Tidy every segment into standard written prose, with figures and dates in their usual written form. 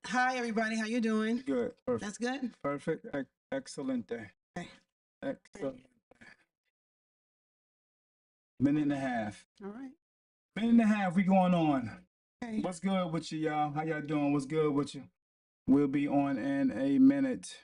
Hi, everybody. How you doing? Good. Perfect. That's good. Perfect. Excellent day. Okay. Excellent. Minute and a half. All right. Minute and a half. We going on. Okay. What's good with you, y'all? How y'all doing? What's good with you? We'll be on in a minute.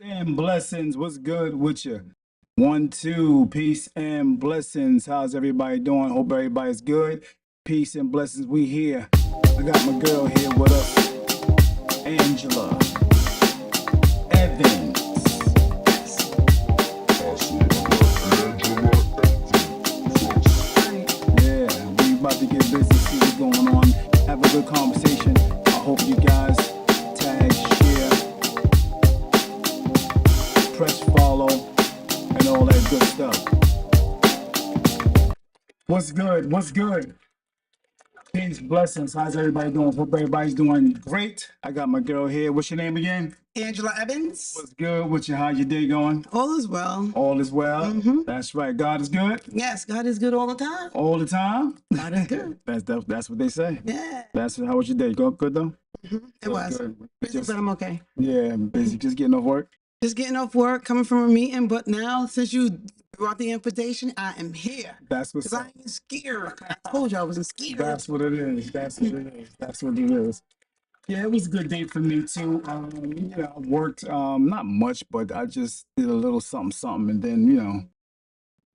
And blessings. What's good with you? 1, 2. Peace and blessings. How's everybody doing? Hope everybody's good. Peace and blessings. We here. I got my girl here with us, Angela Evans. Yeah, we about to get busy, see what's going on, have a good conversation. I hope you guys tag, share, press follow, and all that good stuff. What's good? What's good? Peace, blessings. How's everybody doing? Hope everybody's doing great. I got my girl here. What's your name again? Angela Evans. What's good with you? How your day going? All is well. All is well. That's right. God is good. Yes, God is good all the time. All the time. God is good. That's what they say. Yeah. That's how was your day? Good though. It was. Good. Busy, but I'm okay. Yeah, busy. Just getting off work. Just getting off work, coming from a meeting, but now since you brought the invitation, I am here. That's what's Because up. I ain't scared. I told you I wasn't scared. That's what it is. That's what it is. That's what it is. Yeah, it was a good day for me too. I worked not much, but I just did a little something, and then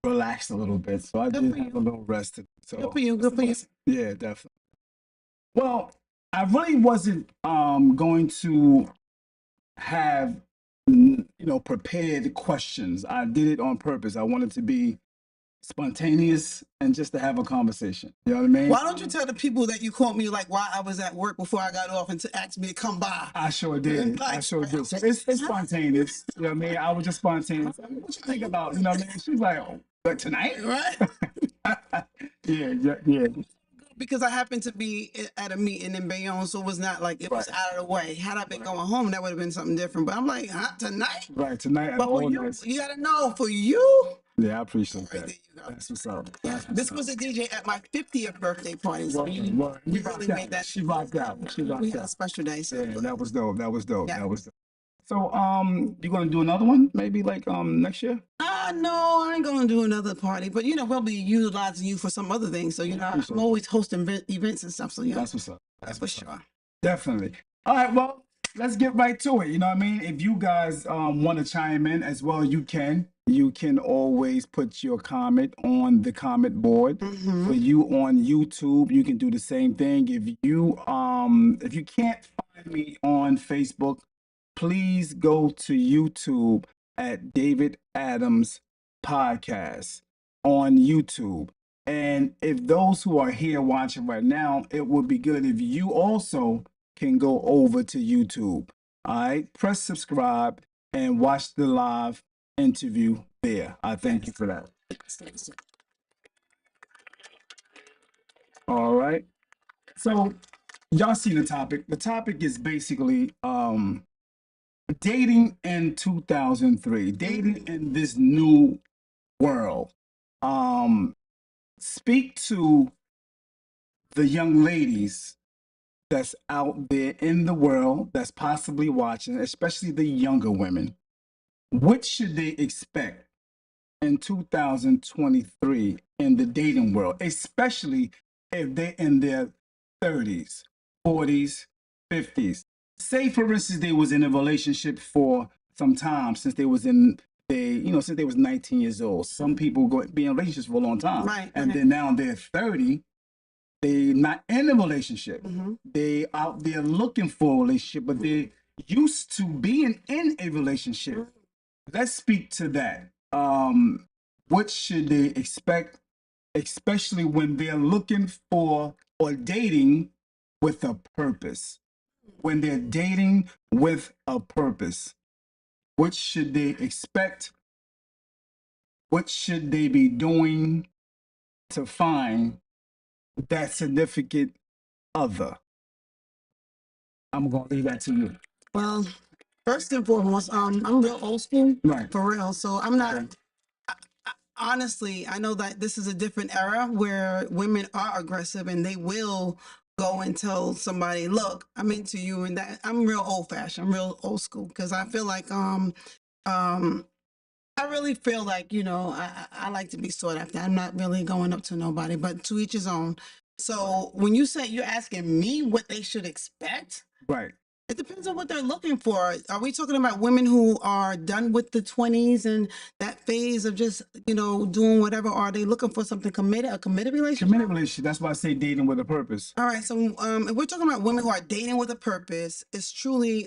relaxed a little bit. So I Good did for have a you. little rest. So Good for you. Good for you. yeah, definitely. Well, I really wasn't going to have prepared questions. I did it on purpose. I wanted to be spontaneous and just to have a conversation. You know what I mean? Why don't you tell the people that you called me like while I was at work before I got off and to ask me to come by? I sure did. I sure did. So it's spontaneous. You know what I mean? I was just spontaneous. I mean, what you think about? You know what I mean? She's like, oh, like tonight? Right? Yeah. Because I happened to be at a meeting in Bayonne, so it was not like it was out of the way. Had I been going home, that would have been something different. But I'm like, tonight? Right, tonight. But for you, you gotta know, for you. Yeah, I appreciate Right, that. there you go. That's what's up. This was a DJ at my 50th birthday party. So we really made that. She rocked out. We had a special day. So Yeah, that was dope. That was dope. Yeah. That was dope. So, you gonna do another one? Maybe like next year? no, I ain't gonna do another party. But we'll be utilizing you for some other things. So I'm always hosting events and stuff. So That's what's up. that's for sure. Definitely. All right, well, let's get right to it. You know what I mean? If you guys want to chime in as well, you can. You can always put your comment on the comment board. For you on YouTube, you can do the same thing. If you can't find me on Facebook, please go to YouTube at David Adams Podcast on YouTube. And if those who are here watching right now, it would be good if you also can go over to YouTube. All right, press subscribe and watch the live interview there. I thank you for that. All right. So y'all see the topic. The topic is basically dating in 2003, dating in this new world. Speak to the young ladies that's out there in the world that's possibly watching, especially the younger women, what should they expect in 2023 in the dating world, especially if they're in their 30s, 40s, 50s? Say, for instance, they was in a relationship for some time since they was in since they was 19 years old. Some people be in relationships for a long time. Right. And then now they're 30, they not in a relationship. They out there looking for a relationship, but they're used to being in a relationship. Let's speak to that. What should they expect, especially when they're looking for or dating with a purpose? When they're dating with a purpose, what should they expect? What should they be doing to find that significant other? I'm gonna leave that to you. Well, first and foremost, I'm real old school, Right. for real. So I'm not. Honestly, I know that this is a different era where women are aggressive and they will go and tell somebody, "Look, I'm into you," and that I'm real old fashioned, I'm real old school because I feel like um I really feel like, I like to be sought after. I'm not really going up to nobody, but to each his own. So when you say you're asking me what they should expect, Right. it depends on what they're looking for. Are we talking about women who are done with the 20s and that phase of just, doing whatever? Or are they looking for something committed, a committed relationship? Committed relationship. That's why I say dating with a purpose. All right. So if we're talking about women who are dating with a purpose, it's truly,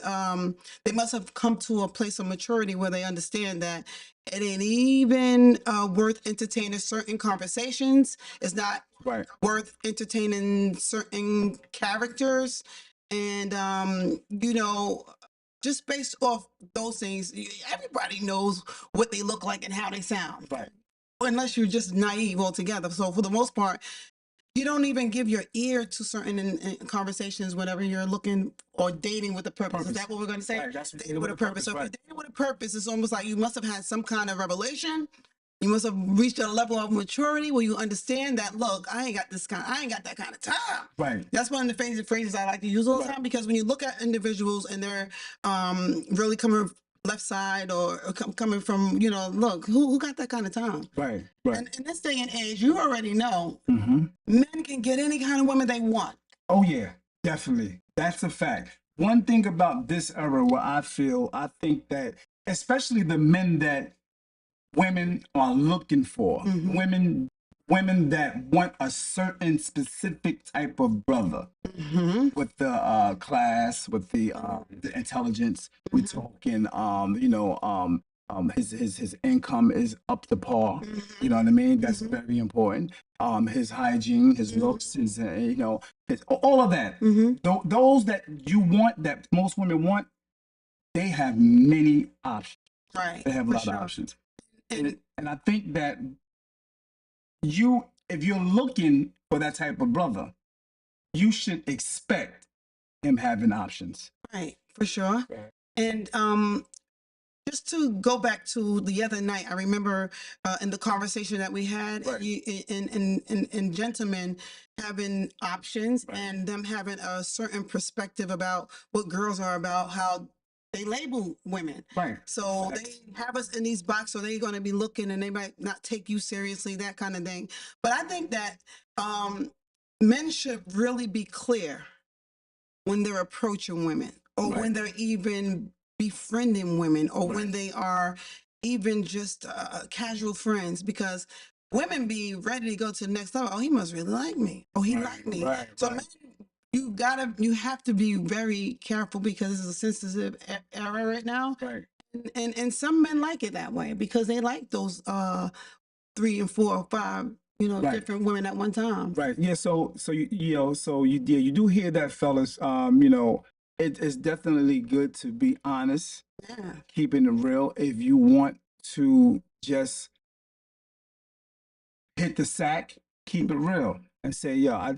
they must have come to a place of maturity where they understand that it ain't even worth entertaining certain conversations. It's not Right. worth entertaining certain characters. And, just based off those things, everybody knows what they look like and how they sound. Right. Unless you're just naive altogether. So for the most part, you don't even give your ear to certain in conversations whenever you're looking or dating with a purpose. Is that what we're going to say? Right, that's dating with a purpose. So if you're dating with a purpose, it's almost like you must have had some kind of revelation. You must have reached a level of maturity where you understand that, look, I ain't got that kind of time. Right. That's one of the phrases I like to use all the time, because when you look at individuals and they're really coming left side or coming from, look, who got that kind of time? Right. Right. And in this day and age, you already know men can get any kind of women they want. Oh yeah, definitely. That's a fact. One thing about this era where I think that especially the men that women are looking for, women that want a certain specific type of brother with the class, with the intelligence. We're talking, his income is up to par. You know what I mean? That's very important. His hygiene, his looks, his all of that. Those that you want, that most women want, they have many options. Right. They have a lot of options. And I think that if you're looking for that type of brother, you should expect him having options. Right, for sure. Right. And just to go back to the other night, I remember in the conversation that we had, right. in gentlemen having options, right. and them having a certain perspective about what girls are about, how they label women. Right. So they have us in these boxes, so they're going to be looking and they might not take you seriously, that kind of thing. But I think that men should really be clear when they're approaching women, or right. when they're even befriending women, or right. when they are even just casual friends, because women be ready to go to the next level. Oh, he must really like me. Oh, he right. like me. Right. So right. Men, you have to be very careful, because it's a sensitive era right now. Right. And some men like it that way because they like those 3 and 4 or 5 right. different women at one time. Right. Yeah. So you do hear that, fellas. It's definitely good to be honest. Yeah. Keeping it real. If you want to just hit the sack, keep it real and say, yo,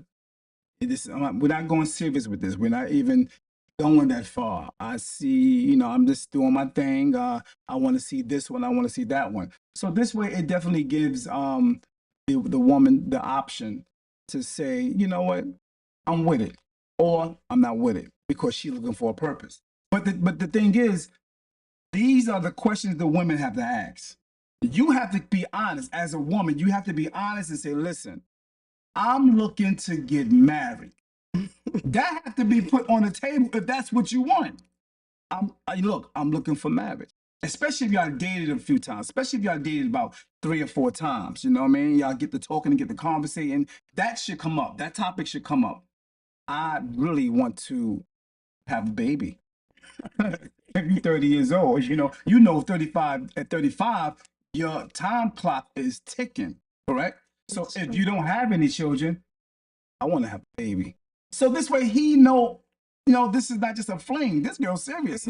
we're not going serious with this. We're not even going that far. I see, I'm just doing my thing. I want to see this one. I want to see that one. So this way, it definitely gives the woman the option to say, you know what, I'm with it. or I'm not with it because she's looking for a purpose. But the thing is, these are the questions the women have to ask. You have to be honest as a woman. You have to be honest and say, listen, I'm looking to get married. That has to be put on the table if that's what you want. I'm looking for marriage. Especially if y'all dated a few times, especially if y'all dated about 3 or 4 times. You know what I mean? Y'all get to talking and get to conversating. That should come up. That topic should come up. I really want to have a baby. If you're 30 years old, you know 35 at 35, your time clock is ticking, correct? So if you don't have any children, I want to have a baby. So this way he know, this is not just a fling. This girl's serious.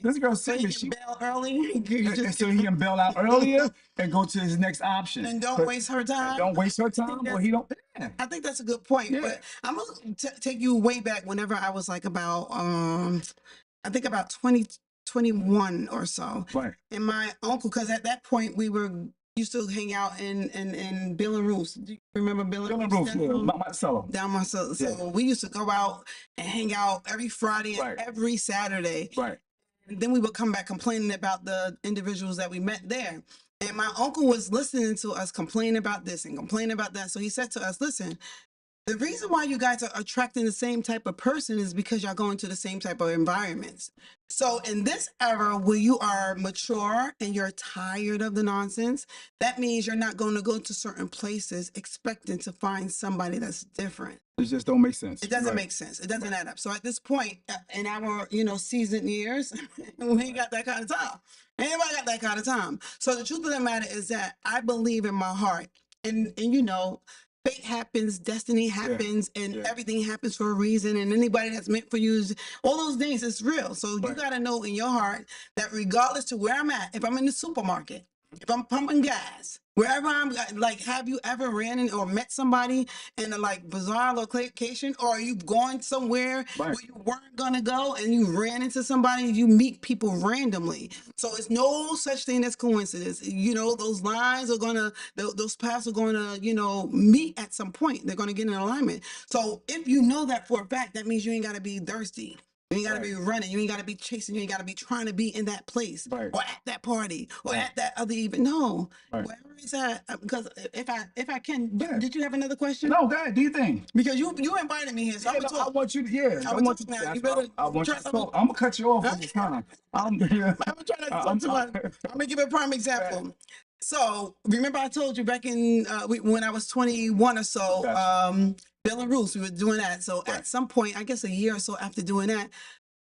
This girl's So you serious. can bail early. So he can bail out earlier and go to his next option. And don't waste her time. Don't waste her time, or he don't. Yeah. I think that's a good point. Yeah. But I'm gonna take you way back whenever I was like about I think about 2021 or so. Right. And my uncle, because at that point we were used to hang out in Bill and Ruth's. Do you remember Bill and Ruth's? Yeah. Marcelo. Down Marcelo. So Yeah. we used to go out and hang out every Friday Right. and every Saturday. Right. And then we would come back complaining about the individuals that we met there. And my uncle was listening to us complain about this and complain about that. So he said to us, listen, the reason why you guys are attracting the same type of person is because y'all going to the same type of environments. So in this era where you are mature and you're tired of the nonsense, that means you're not going to go to certain places expecting to find somebody that's different. It just don't make sense. It doesn't make sense. It doesn't add up. So at this point in our, seasoned years, we ain't got that kind of time. Anybody got that kind of time. So the truth of the matter is that I believe in my heart, and fate happens, destiny happens, and everything happens for a reason. And anybody that's meant for you is all those things. It's real. So you got to know in your heart that regardless to where I'm at, if I'm in the supermarket, if I'm pumping gas, wherever I'm, like, have you ever ran in or met somebody in a like bizarre location, or are you going somewhere where you weren't gonna go and you ran into somebody? You meet people randomly, so it's no such thing as coincidence. Those lines are gonna, those paths are gonna, meet at some point. They're gonna get in alignment. So if you know that for a fact, that means you ain't gotta be thirsty. You ain't got to be running. You ain't got to be chasing. You ain't got to be trying to be in that place or at that party or at that other event. No, wherever it's at. Because if I can, did you have another question? No, go ahead. Do you think? Because you invited me here, so I'm gonna talk. I want you to. Yeah, I want you to. You better. I want you to talk. I'm gonna cut you off all the time. I'm gonna try not to talk too much. I'm gonna give a prime example. So remember, I told you back in when I was 21 or so. Bill and Ruth, we were doing that. So at some point, I guess a year or so after doing that,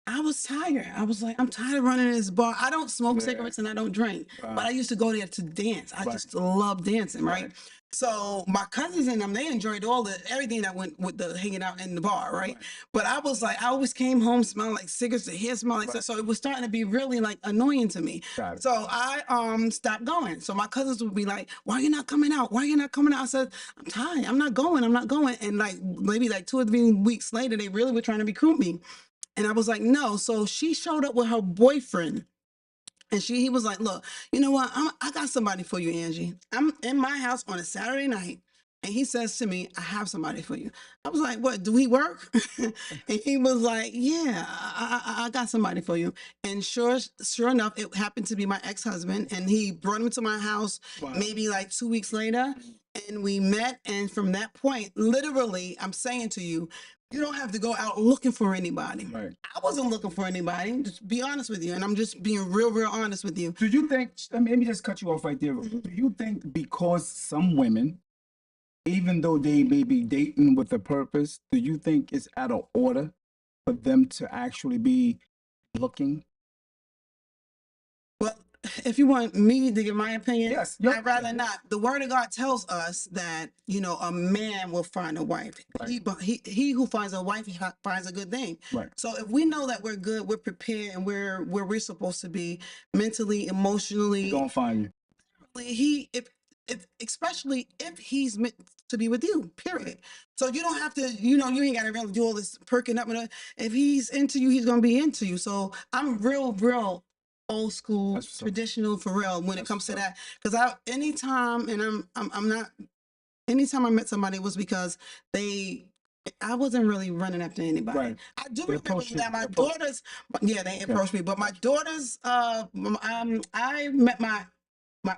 I was tired. I was like, I'm tired of running this bar. I don't smoke cigarettes and I don't drink, but I used to go there to dance. I just love dancing, right? So my cousins and them, they enjoyed everything that went with the hanging out in the bar, right? But I was like, I always came home smelling like cigarettes, the hair smelled like stuff. So it was starting to be really like annoying to me. So I stopped going. So my cousins would be like, why are you not coming out? Why are you not coming out? I said, I'm tired. I'm not going. And like maybe like 2 or 3 weeks later, they really were trying to recruit me. And I was like, no. So she showed up with her boyfriend. And he was like, look, you know what? I got somebody for you, Angie. I'm in my house on a Saturday night. And he says to me, I have somebody for you. I was like, what, do he work? And he was like, yeah, I got somebody for you. And sure enough, it happened to be my ex-husband. And he brought him to my house maybe like 2 weeks later. And we met. And from that point, literally, I'm saying to you, you don't have to go out looking for anybody. I wasn't looking for anybody, just be honest with you. And I'm just being real honest with you. Do you think, let me just cut you off right there. Do you think because some women, even though they may be dating with a purpose, do you think it's out of order for them to actually be looking? Well, if you want me to give my opinion, yes, I'd rather not. The word of God tells us that, a man will find a wife. He who finds a wife, he finds a good thing. So if we know that we're good, we're prepared, and we're where we're supposed to be mentally, emotionally, he's gonna find you. Especially if he's meant to be with you, period. So you don't have to, you ain't got to really do all this perking up. If he's into you, he's gonna be into you. So I'm real old school, traditional for real when it comes to that. Because anytime I met somebody, it was because they I wasn't really running after anybody. Right. I do They remember approached you. that my They approached- daughters, yeah, they approached me, but my daughters, I met my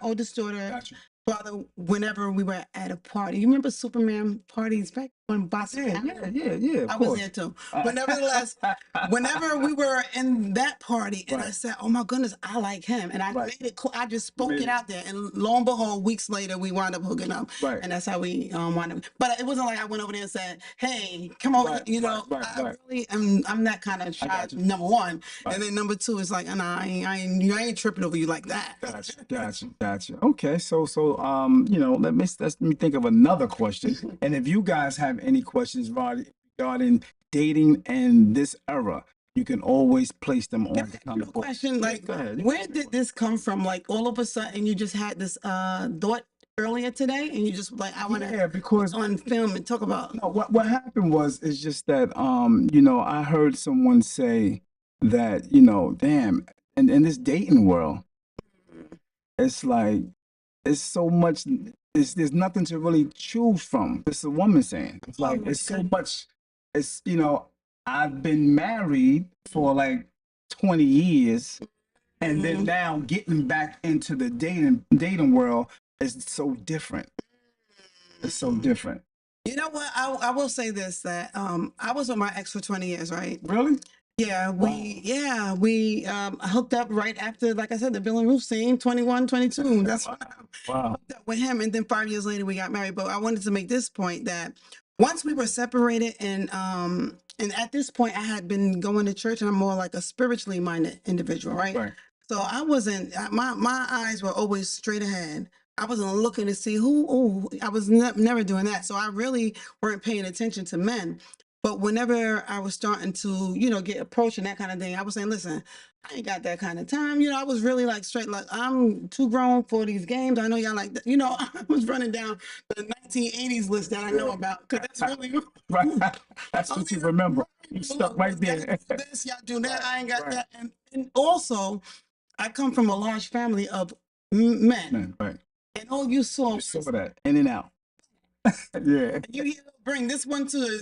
oldest daughter Gotcha. father whenever we were at a party. You remember Superman parties back when Boston? Yeah, of I was course. there too. But nevertheless, whenever we were in that party, and I Right. said, "Oh my goodness, I like him," and I Right. made it. I just spoke Made it it- out there, and lo and behold, weeks later, we wound up hooking up, Right. and that's how we wound up. But it wasn't like I went over there and said, "Hey, come over," Right, you know. right, I right. really am. I'm that kind of shy. got you. Number one, Right. and then number two is like, "Nah, I ain't tripping over you like that." Gotcha. Okay, you know, let me think of another question. And if you guys have any questions regarding dating and this era, you can always place them Can on I the ask you comment a board. question? Like, Go ahead. where did this come from? Like, all of a sudden, you just had this thought earlier today, and you just like, I want to Yeah, because on film and talk about. no, what happened was is just that you know, I heard someone say that, you know, damn, in this dating world, it's like it's so much there's nothing to really choose from. It's a woman saying. It's like my it's so goodness. much it's you know, I've been married for like 20 years and then now getting back into the dating world is so different. It's so different. You know what? I will say this that I was with my ex for 20 years, right? Really? Yeah, Wow. we hooked up right after, like I said, the Bill and Ruth scene, 21, 22. That's when I Wow. hooked up with him, and then 5 years later we got married. But I wanted to make this point that once we were separated, and at this point I had been going to church, and I'm more like a spiritually minded individual, right? Right. So I wasn't my eyes were always straight ahead. I wasn't looking to see who. Oh, I was never doing that. So I really weren't paying attention to men. But whenever I was starting to, you know, get approached and that kind of thing, I was saying, listen, I ain't got that kind of time. You know, I was really like straight, like, I'm too grown for these games. I know y'all like that. You know, I was running down the 1980s list that I know about because that's really Right. That's what you remember. You Look, stuck right there. y'all do this, y'all do that. I ain't got Right. that. And also, I come from a large family of men, Man, right. and all you saw You saw that in and out. Yeah. you hear bring this one to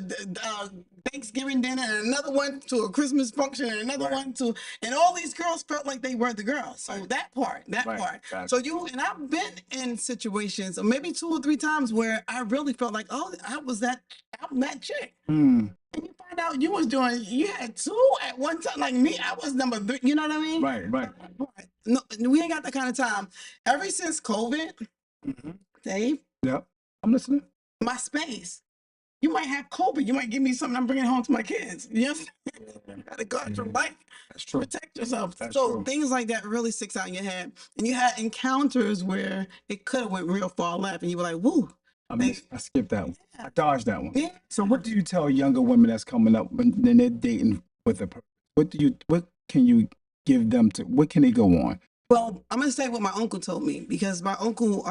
Thanksgiving dinner, and another one to a Christmas function, and another Right. one to, and all these girls felt like they were the girls. So Right. that part. Right. Gotcha. So and I've been in situations, or maybe 2 or 3 times, where I really felt like, oh, I'm that chick. Mm. And you find out you had two at one time. Like me, I was number 3. You know what I mean? Right. No, we ain't got that kind of time. Ever since COVID, Mm-hmm. Dave, Yep. I'm listening. my space. You might have COVID. You might give me something I'm bringing home to my kids. Yes, you gotta guard your life. That's true. Protect yourself. That's So true. things like that really sticks out in your head. And you had encounters where it could have went real far left, and you were like, "Woo!" I skipped that one. I dodged that one. Yeah. So what do you tell younger women that's coming up when they're dating with a person? What can you give them to, what can they go on? Well, I'm gonna say what my uncle told me, because my uncle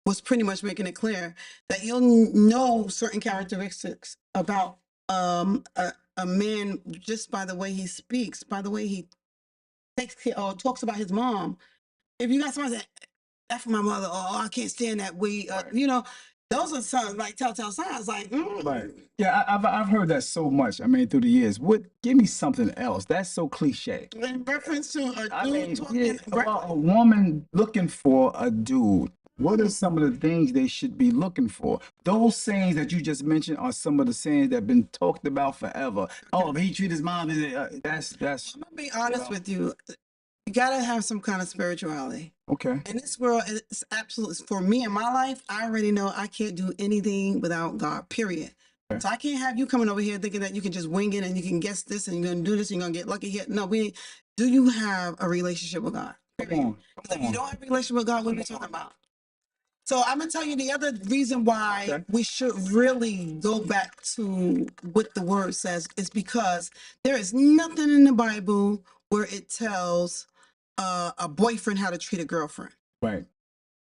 was pretty much making it clear that you'll know certain characteristics about a man just by the way he speaks, by the way he takes care or talks about his mom. If you got somebody that that's my mother, or I can't stand that way, Right. you know, those are signs, like telltale signs, like Right. Yeah, I've heard that so much. I mean, through the years. Give me something else. That's so cliche. in reference to a I dude mean, talking. yeah, about a woman looking for a dude. What are some of the things they should be looking for? Those sayings that you just mentioned are some of the sayings that have been talked about forever. Oh, if he treat his mom, that's. I'm gonna be honest with you. You gotta have some kind of spirituality. Okay. In this world, it's absolutely, for me in my life, I already know I can't do anything without God, period. Okay. So I can't have you coming over here thinking that you can just wing it and you can guess this and you're gonna do this and you're gonna get lucky here. No, do you have a relationship with God? Come on. If you don't have a relationship with God, what are we talking about? So I'm gonna tell you the other reason why Okay. we should really go back to what the word says is because there is nothing in the Bible where it tells a boyfriend how to treat a girlfriend. Right.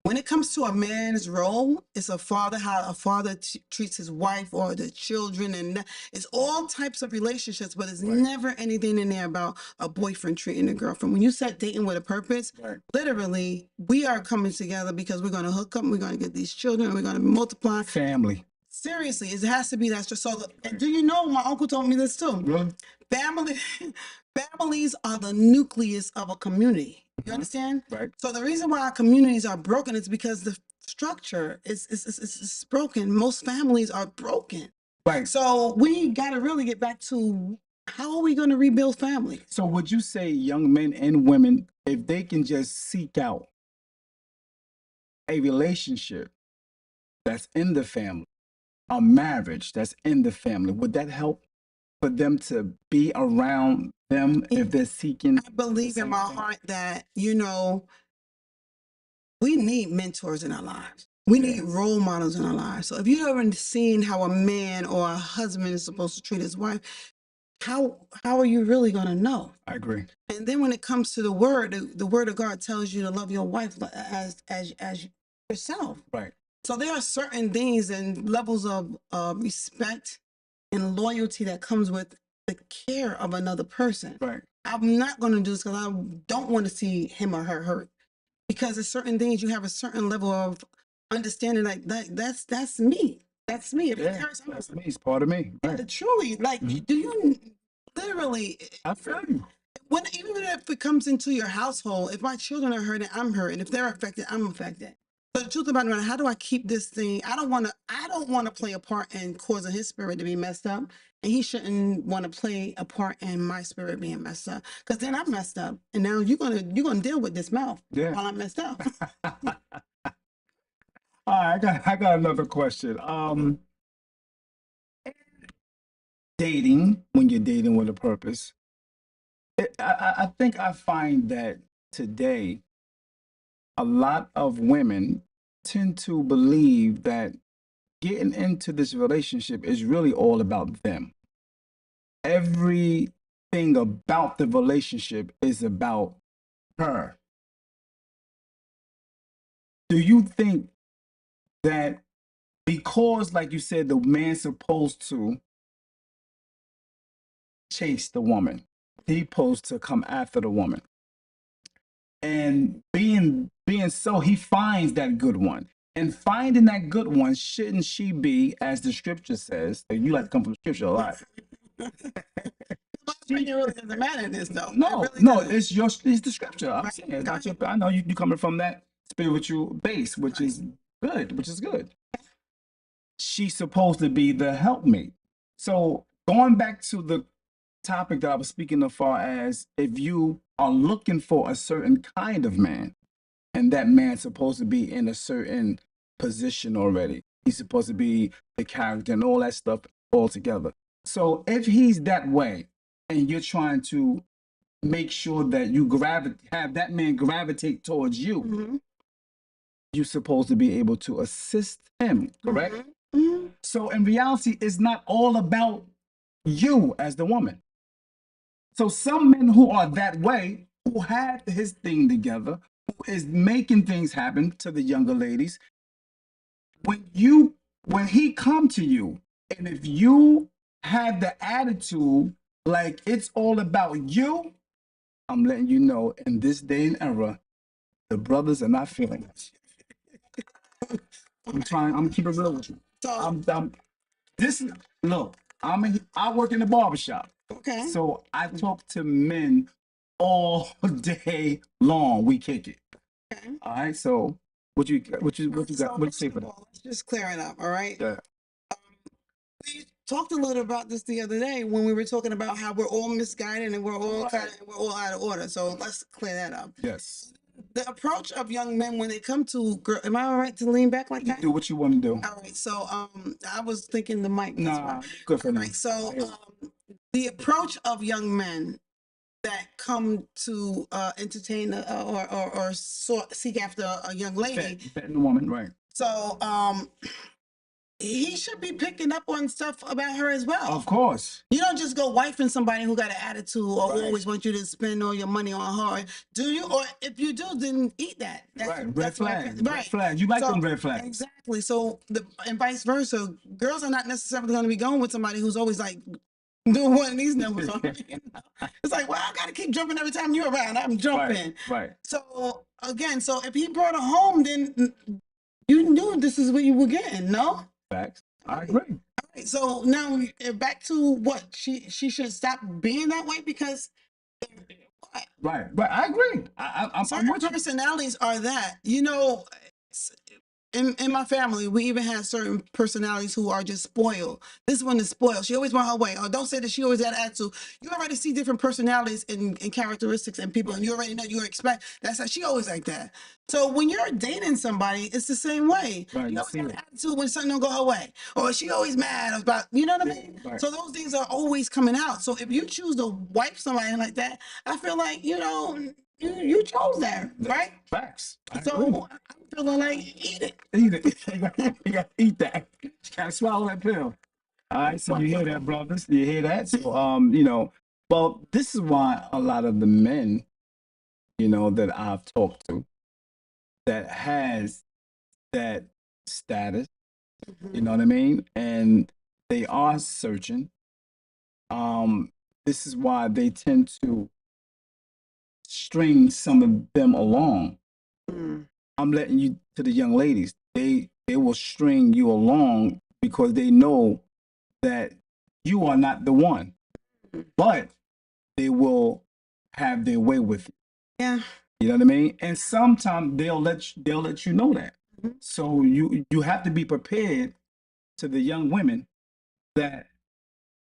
When it comes to a man's role, it's a father, how a father treats his wife or the children, and it's all types of relationships, but there's never anything in there about a boyfriend treating a girlfriend. When you said dating with a purpose, literally, we are coming together because we're going to hook up, we're going to get these children, and we're going to multiply. Family. Seriously, it has to be that. So, do you know? My uncle told me this too. Really? Family, families are the nucleus of a community. You understand? Right. So the reason why our communities are broken is because the structure is broken. Most families are broken. Right. So we got to really get back to how are we going to rebuild families? So would you say young men and women, if they can just seek out a relationship that's in the family, a marriage that's in the family, would that help for them to be around them if they're seeking? I believe in my heart that, you know, we need mentors in our lives. We need role models in our lives. So if you've ever seen how a man or a husband is supposed to treat his wife, how are you really going to know? I agree. And then when it comes to the word of God tells you to love your wife as yourself. Right. So there are certain things and levels of respect and loyalty that comes with the care of another person. Right. I'm not going to do this because I don't want to see him or her hurt. Because there's certain things you have a certain level of understanding, like that's me. That's me. If it hurts, that's me. It's part of me. Right. Truly, like, do you literally? I feel you. When even if it comes into your household, if my children are hurting, I'm hurting. If they're affected, I'm affected. But the truth about it, how do I keep this thing? I don't want to play a part in causing his spirit to be messed up, and he shouldn't want to play a part in my spirit being messed up. Because then I'm messed up, and now you're gonna deal with this mouth while I'm messed up. All right, I got another question. Dating, when you're dating with a purpose, I think I find that today a lot of women tend to believe that getting into this relationship is really all about them. Everything about the relationship is about her. Do you think that because, like you said, the man's supposed to chase the woman, he's supposed to come after the woman, and being so, he finds that good one, and finding that good one, shouldn't she be, as the scripture says? You like to come from scripture a lot. It really doesn't matter in this, though. No, really no, it's the scripture. I'm Right. saying it's not your. I know you coming from that spiritual base, which is good, which is good. She's supposed to be the helpmate. So going back to the topic that I was speaking of, far as if you are looking for a certain kind of man, and that man's supposed to be in a certain position already. He's supposed to be the character and all that stuff all together. So if he's that way, and you're trying to make sure that you have that man gravitate towards you, you're supposed to be able to assist him, correct? So in reality, it's not all about you as the woman. So some men who are that way, who had his thing together, who is making things happen to the younger ladies, when he come to you, and if you have the attitude like it's all about you, I'm letting you know, in this day and era, the brothers are not feeling it. I'm keeping it real with you. Look, I work in the barbershop. Okay. So I talk to men all day long. We kick it. Okay. All right. So what you got? What you say for that? Let's just clear it up. All right. Yeah. We talked a little about this the other day when we were talking about how we're all misguided and we're all we're all out of order. So let's clear that up. Yes. The approach of young men when they come to girl, am I all right to lean back like that? Do what you want to do. All right. So I was thinking the mic. Nah, good for me. So the approach of young men that come to entertain or seek after a young lady, Betting the woman, right? So he should be picking up on stuff about her as well. Of course. You don't just go wifing somebody who got an attitude or who always wants you to spend all your money on her. Do you? Or if you do, then eat that. Red flag. Red flag. You like them red flags. Exactly. So and vice versa. Girls are not necessarily going to be going with somebody who's always like doing one of these numbers. It's like, well, I got to keep jumping every time you're around. I'm jumping. Right. So again, if he brought her home, then you knew this is what you were getting, no? Facts. I agree. Right, so now back to what she should stop being that way because what? Right, but I agree. I'm Certain with you. personalities are that. In my family, we even have certain personalities who are just spoiled. This one is spoiled. She always want her way. Oh, don't say that she always had attitude. You already see different personalities and characteristics in people, and you already know you expect that's how she always like that. So when you're dating somebody, it's the same way. Right, You you always see have it. attitude when something don't go her way, or she always mad about. You know what I mean? Right. So those things are always coming out. So if you choose to wipe somebody like that, I feel like you chose that, right? Facts. I agree. So I'm feeling like eat it. Eat it. You got to eat that. You got to swallow that pill. All right. So you hear that, brothers? You hear that? So, well, this is why a lot of the men, that I've talked to that has that status, you know what I mean? And they are searching. This is why they tend to string some of them along. Mm. I'm letting you to the young ladies. They will string you along because they know that you are not the one, but they will have their way with it. Yeah. You know what I mean? And sometimes they'll let you know that. Mhm. So you have to be prepared to the young women that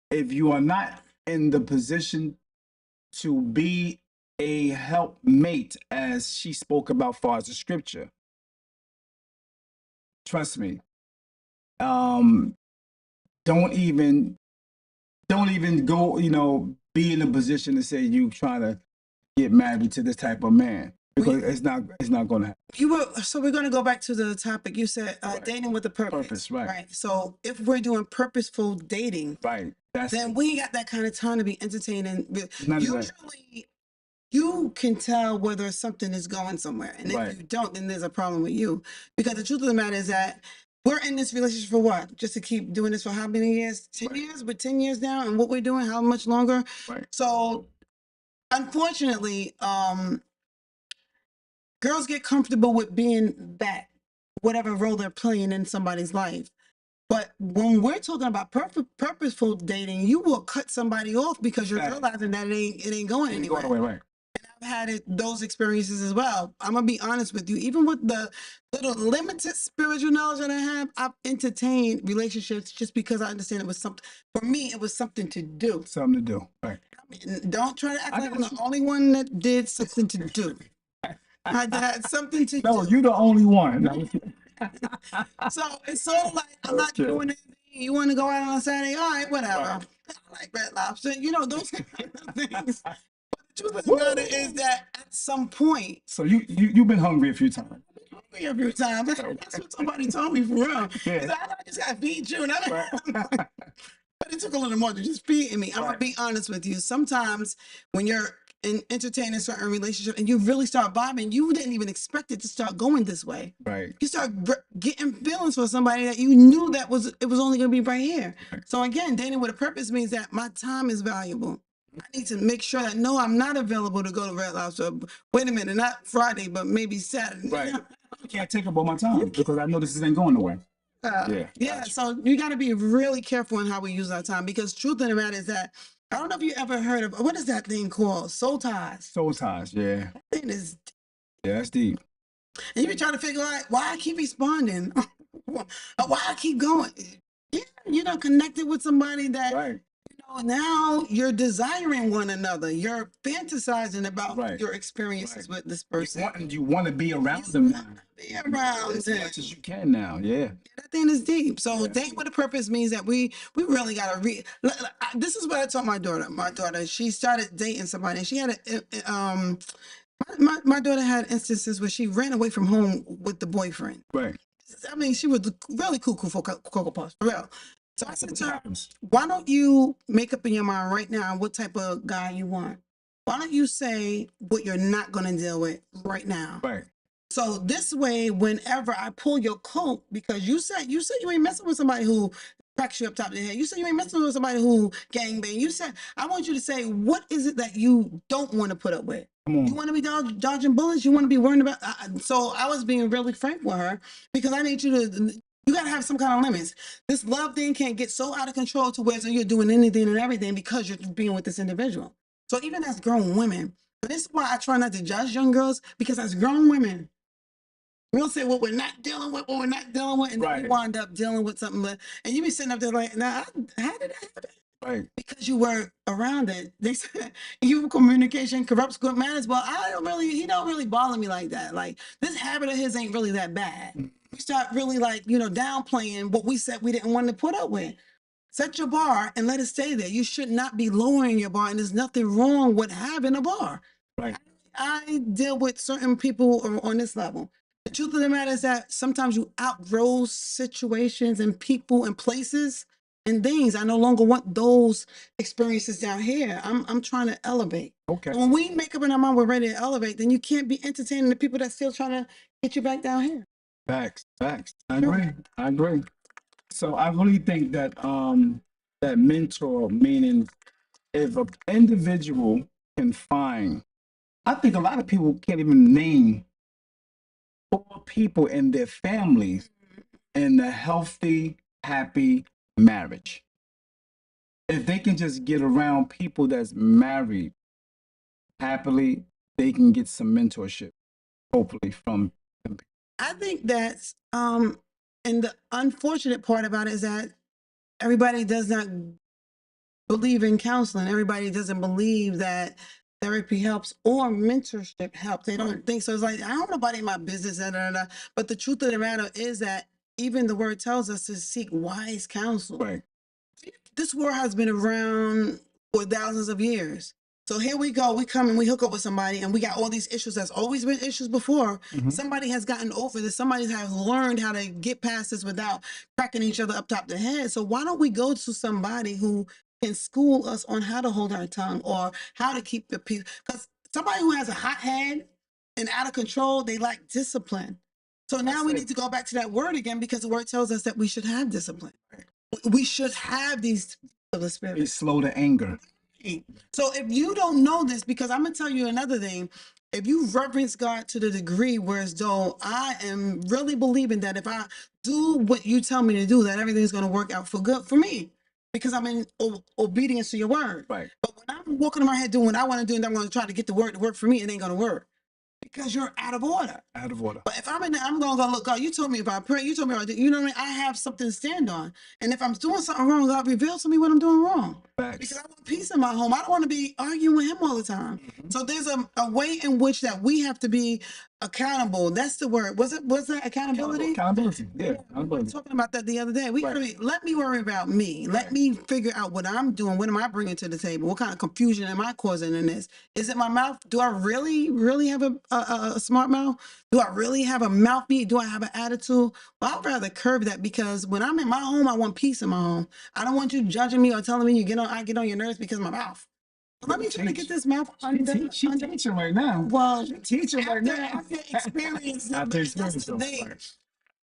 if you are not in the position to be a helpmate, as she spoke about far as the scripture, trust me, um, don't even go, be in a position to say you trying to get married to this type of man because it's not going to happen. So we're going to go back to the topic. You said Right. dating with a purpose. Purpose, right. So if we're doing purposeful dating, Right. then we ain't got that kind of time to be entertaining. None of that. Usually, you can tell whether something is going somewhere, and Right. if you don't, then there's a problem with you. Because the truth of the matter is that we're in this relationship for what? Just to keep doing this for how many years? 10 Right. years? We're 10 years now, and what we're doing, how much longer? Right. So, unfortunately, girls get comfortable with being that, whatever role they're playing in somebody's life. But when we're talking about purposeful dating, you will cut somebody off because you're realizing that it ain't going anywhere. Going away, right. I've had those experiences as well. I'm gonna be honest with you. Even with the little limited spiritual knowledge that I have, I've entertained relationships just because I understand it was something. For me, it was something to do. Something to do, right? I mean, don't try to act like I'm the only one that did something to do. I had something to do. No, you're the only one. So it's sort of like I'm not doing anything. You want to go out on a Saturday? All right, whatever. Right. I like Red Lobster. Those kind of things. But the truth of the matter is that at some point, So you've been hungry a few times. hungry a few times. That's what somebody told me for real. Yeah. I just got to feed you. Right. But it took a little more than just feeding me. I'm gonna be honest with you. Sometimes when you're entertaining certain relationship and you really start vibing, you didn't even expect it to start going this way. Right. You start getting feelings for somebody that you knew that it was only gonna be right here. Right. So again, dating with a purpose means that my time is valuable. I need to make sure that no, I'm not available to go to Red Lobster. Wait a minute, not Friday, but maybe Saturday. Right. I can't take up all my time because I know this ain't going nowhere. Yeah. Gotcha. So you got to be really careful in how we use our time because truth of the matter is that I don't know if you ever heard of what is that thing called? Soul ties. Soul ties, yeah. That thing is, Yeah, that's deep. and you be trying to figure out why I keep responding, why I keep going. Yeah, connected with somebody that Right. now you're desiring one another. You're fantasizing about your experiences with this person. You want to be around them now. Be around as them. much as you can now. Yeah. That thing is deep. So date with a purpose means that we really gotta read. This is what I told my daughter. My daughter, she started dating somebody, and she had my daughter had instances where she ran away from home with the boyfriend. Right. I mean, she was really cool for Cocoa Puffs, for real. So I said to her, why don't you make up in your mind right now what type of guy you want? Why don't you say what you're not going to deal with right now? Right. So this way, whenever I pull your coat, because you said you ain't messing with somebody who cracks you up top of the head. You said you ain't messing with somebody who gangbang. You said, I want you to say, what is it that you don't want to put up with? You want to be dodging bullets? You want to be worrying about? So I was being really frank with her because I need you to You got to have some kind of limits. This love thing can't get so out of control to where so you're doing anything and everything because you're being with this individual. So even as grown women, but this is why I try not to judge young girls, because as grown women, we'll say what we're not dealing with, what we're not dealing with, and then we wind up dealing with something. And you be sitting up there like, now, how did that happen? Right. Because you were around it. They said evil communication corrupts good manners. Well, he don't really bother me like that. Like this habit of his ain't really that bad. We start really like, downplaying what we said we didn't want to put up with. Set your bar and let it stay there. You should not be lowering your bar, and there's nothing wrong with having a bar. Right. I deal with certain people on this level. The truth of the matter is that sometimes you outgrow situations and people and places and things. I no longer want those experiences down here. I'm trying to elevate. Okay. And when we make up in our mind we're ready to elevate, then you can't be entertaining the people that's still trying to get you back down here. Facts. I agree. So I really think that that mentor, meaning if an individual can find, I think a lot of people can't even name 4 people in their families in a healthy, happy marriage. If they can just get around people that's married happily, they can get some mentorship, hopefully from them. I think that's and the unfortunate part about it is that everybody does not believe in counseling. Everybody doesn't believe that therapy helps or mentorship helps. They don't think so. It's like, I don't know nobody in my business, but the truth of the matter is that even the word tells us to seek wise counsel. Right. This word has been around for thousands of years. So here we go. We come and we hook up with somebody, and we got all these issues. That's always been issues before. Somebody has gotten over this. Somebody has learned how to get past this without cracking each other up top the head. So why don't we go to somebody who can school us on how to hold our tongue or how to keep the peace? Because somebody who has a hot head and out of control, they lack discipline. So now we need to go back to that word again, because the word tells us that we should have discipline. We should have these of the spirit. Be slow to anger. So if you don't know this, because I'm gonna tell you another thing, if you reverence God to the degree whereas though I am really believing that if I do what you tell me to do, that everything's gonna work out for good for me, because I'm in obedience to your word. Right. But when I'm walking in my head doing what I want to do, and I'm gonna try to get the word to work for me, it ain't gonna work. Because you're out of order. Out of order. But if I'm in there, I'm gonna go, look, God, you told me about prayer, you told me about, you know what I mean? I have something to stand on. And if I'm doing something wrong, God reveal to me what I'm doing wrong. Facts. Because I want peace in my home. I don't want to be arguing with him all the time. So there's a way in which that we have to be accountable. That's the word. Was that accountability? Accountability. Yeah. We were talking about that the other day. We gotta let me worry about me. Let me figure out what I'm doing. What am I bringing to the table? What kind of confusion am I causing in this? Is it my mouth? Do I really have a smart mouth? Do I really have a mouthbeat? Do I have an attitude? Well, I'd rather curb that, because when I'm in my home, I want peace in my home. I don't want you judging me or telling me I get on your nerves because of my mouth. Let me try to get this mouth under. She's teaching right now. Well, she's teaching right now. After experience, After that's the experience, thing.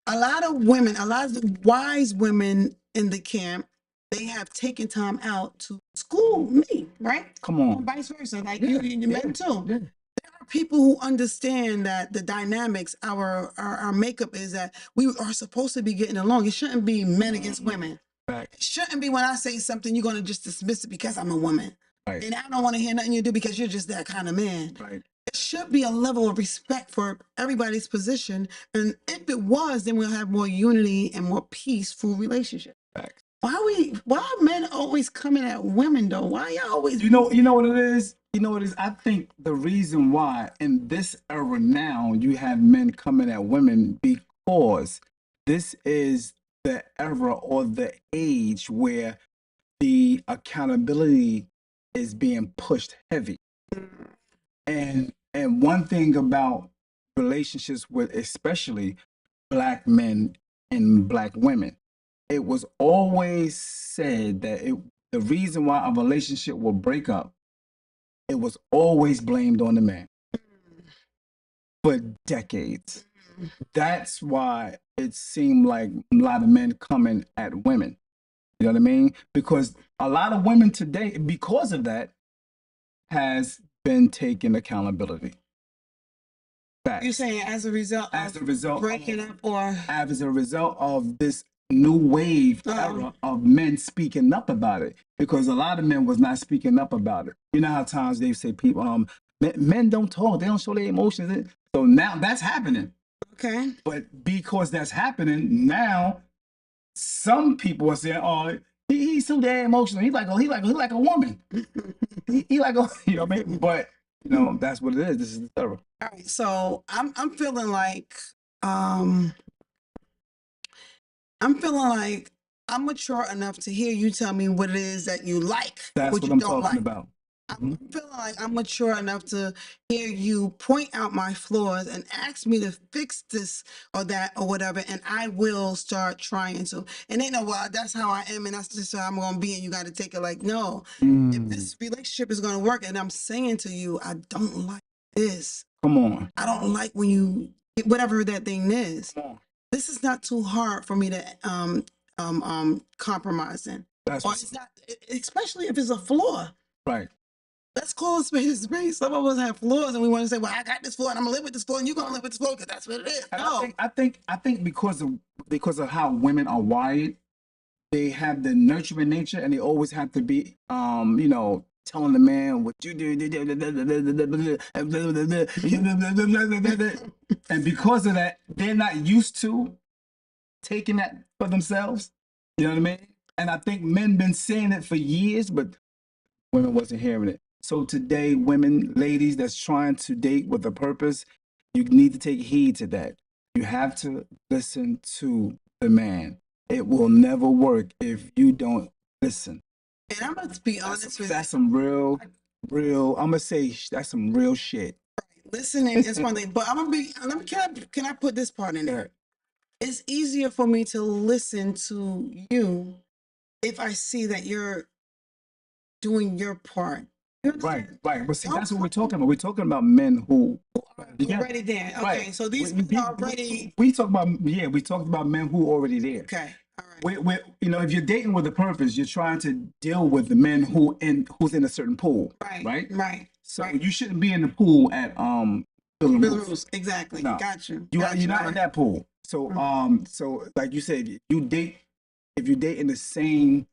A lot of women, a lot of wise women in the camp, they have taken time out to school me, right? Come on. And vice versa, like you men too. There are people who understand that the dynamics, our makeup is that we are supposed to be getting along. It shouldn't be men against women. Right. It shouldn't be when I say something, you're going to just dismiss it because I'm a woman. Right. And I don't want to hear nothing you do because you're just that kind of man. Right. There should be a level of respect for everybody's position. And if it was, then we'll have more unity and more peaceful relationships. Facts. Why are men always coming at women though? Why y'all always? You know what it is? You know what it is? I think the reason why in this era now you have men coming at women, because this is the era or the age where the accountability is being pushed heavy. And one thing about relationships with especially black men and black women, it was always said that the reason why a relationship will break up, it was always blamed on the man for decades. That's why it seemed like a lot of men coming at women. You know what I mean? Because a lot of women today, because of that, has been taking accountability. You saying as a result breaking up, or as a result of this new wave era of men speaking up about it, because a lot of men was not speaking up about it. You know how times they say people men don't talk, they don't show their emotions. So now that's happening. Okay. But because that's happening now, some people are saying, "Oh, he's so damn emotional. He's like, he like a woman. he like a, you know what I mean?" But you know, that's what it is. This is the thorough. All right. So I'm feeling like um I'm feeling like I'm mature enough to hear you tell me what it is that you like, That's what what you I'm don't talking like. about. I'm feeling like I'm mature enough to hear you point out my flaws and ask me to fix this or that or whatever, and I will start trying to. And they know, well, that's how I am, and that's just how I'm gonna be, and you got to take it like, no. If this relationship is gonna work, and I'm saying to you, I don't like this. Come on. I don't like when you whatever that thing is. Come on. This is not too hard for me to compromise in. That's Or what's it's not, especially if it's a flaw. right. Let's call a spade a spade. Some of us have flaws, and we want to say, "Well, I got this flaw, and I'm gonna live with this flaw, and you're gonna live with this flaw because that's what it is." And No, I think because of how women are wired, they have the nurturing nature, and they always have to be, you know, telling the man what you do, and because of that, they're not used to taking that for themselves. You know what I mean? And I think men been saying it for years, but women wasn't hearing it. So today, women, ladies that's trying to date with a purpose, you need to take heed to that. You have to listen to the man. It will never work if you don't listen. and I'm gonna be honest with That's some real. I'm gonna say that's some real shit. you. Listening is one thing, but I'm gonna be. Let me can I put this part in there? It's easier for me to listen to you if I see that you're doing your part. You Right, understand? right. But see, that's what we're talking about. We're talking about men who Already there. Okay, right. so these men are already. We talk about we talked about men who already there. Okay, all right. You know, if you're dating with a purpose, you're trying to deal with the men who's in a certain pool, Right, right. So right. you shouldn't be in the pool at Bill Rules. Exactly. No. Got you. You're not right. in that pool. So so like you said, if you date in the same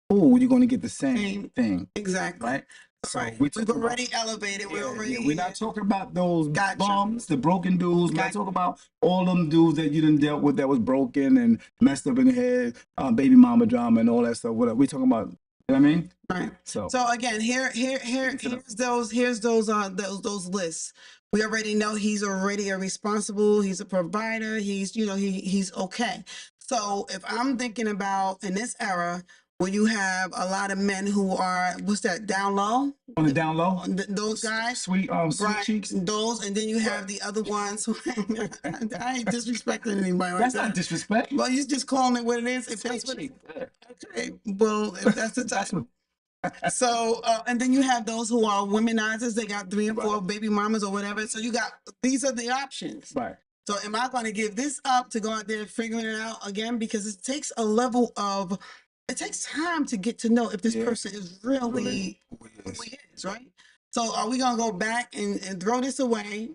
pool, you're going to get the same thing. Exactly. Right. So right. we've already elevated. We're already. we're not talking about those Gotcha. bums, the broken dudes. We're not talking about all them dudes that you done dealt with that was broken and messed up in the head, baby mama drama and all that stuff. Whatever. We're talking about. You know what I mean? Right. So again, here's those lists. We already know he's already a responsible. He's a provider. He's he's okay. So if I'm thinking about in this era where you have a lot of men who are what's that down low on the down low, those guys sweet right, cheeks, those, and then you have the other ones who I ain't disrespecting anybody. That's not disrespect. Well, you're just calling it what it is. If that's what okay, well, if that's the time. So, and then you have those who are womenizers. They got 3 and 4 baby mamas or whatever. So you got these are the options. Right. So am I going to give this up to go out there figuring it out again? Because it takes a level of, it takes time to get to know if this person is really who he is, right? So are we going to go back and throw this away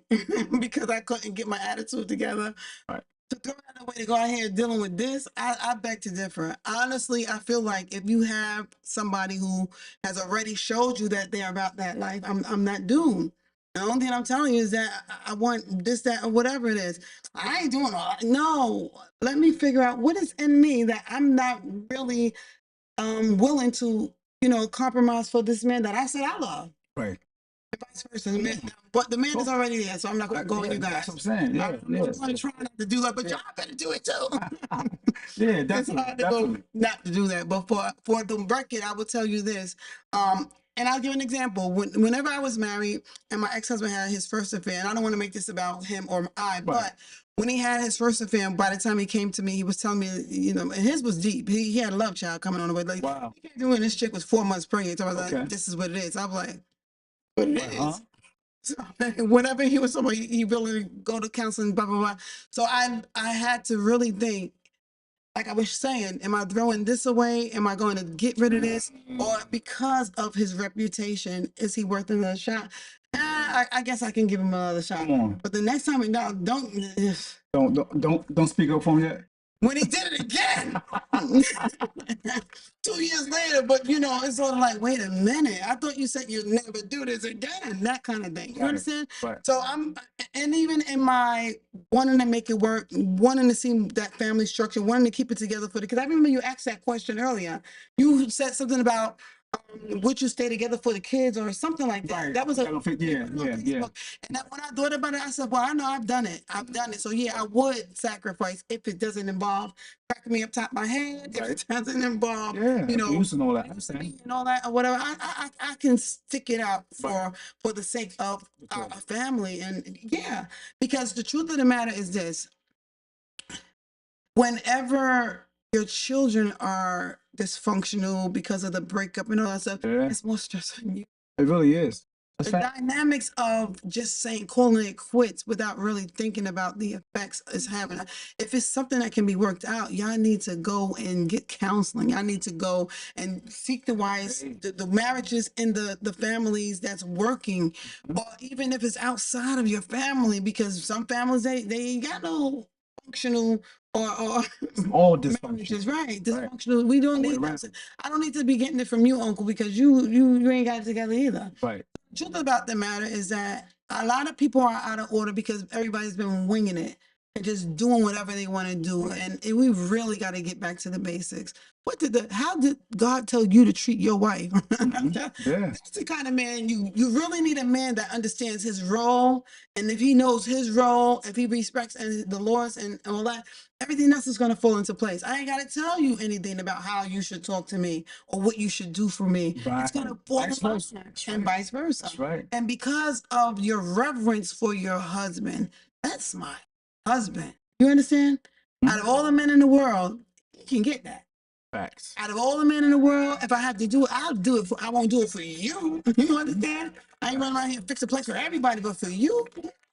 because I couldn't get my attitude together? Right. To throw that away to go out here dealing with this, I beg to differ. Honestly, I feel like if you have somebody who has already showed you that they're about that life, I'm not doomed. The only thing I'm telling you is that I want this, that, or whatever it is. I ain't doing all. No, let me figure out what is in me that I'm not really willing to, compromise for this man that I said I love. Right. Vice versa. But the man is already there, so I'm not going to go on you guys. That's what I'm saying. Yeah, I'm going to try not to do that, but y'all better do it too. Yeah, It's hard to go not to do that. But for the record, I will tell you this. And I'll give an example. Whenever I was married and my ex-husband had his first affair, and I don't want to make this about him or I, but when he had his first affair, by the time he came to me, he was telling me, and his was deep. He had a love child coming on the way. Like, wow. He came through and this chick was 4 months pregnant. So I was like, this is what it is. I was like, what it is. So, whenever he was somebody, he really go to counseling, blah, blah, blah. So I had to really think, like I was saying, am I throwing this away? Am I going to get rid of this? Or because of his reputation, is he worth another shot? I guess I can give him another shot. Come on. But the next time, no, Don't speak up for him yet. when he did it again, 2 years later. But you know, it's sort of like, wait a minute, I thought you said you'd never do this again, that kind of thing. You Right, understand? right. So and even in my wanting to make it work, wanting to see that family structure, wanting to keep it together for the, because I remember you asked that question earlier. You said something about would you stay together for the kids or something like that? Right. That was a Yeah. And when I thought about it, I said, well, I know I've done it. So yeah, I would sacrifice if it doesn't involve cracking me up top of my head, if it doesn't involve, you know, abuse and all that. and all that or whatever. I can stick it out for the sake of our family. And yeah, because the truth of the matter is this: whenever your children are dysfunctional because of the breakup and all that stuff, it's more stress on you. It really is. The dynamics of just saying calling it quits without really thinking about the effects it's having. If it's something that can be worked out, y'all need to go and get counseling. Y'all need to go and seek the wise, the marriages in the families that's working, or even if it's outside of your family, because some families they ain't got no functional or all dysfunctional, right? Dysfunctional. We don't need that. I don't need to be getting it from you, Uncle, because you ain't got it together either. Right. The truth about the matter is that a lot of people are out of order because everybody's been winging it and just doing whatever they want to do. And we really got to get back to the basics. How did God tell you to treat your wife? That's the kind of man you really need, a man that understands his role. And if he knows his role, if he respects the laws and all that, everything else is going to fall into place. I ain't got to tell you anything about how you should talk to me or what you should do for me. It's going to fall in line, and vice versa. That's right. And because of your reverence for your husband, that's my husband. You understand? Out of all the men in the world, you can get that. Facts. Out of all the men in the world, if I have to do it, I'll do it. I won't do it for you. You understand? I ain't running around here and fix a place for everybody, but for you.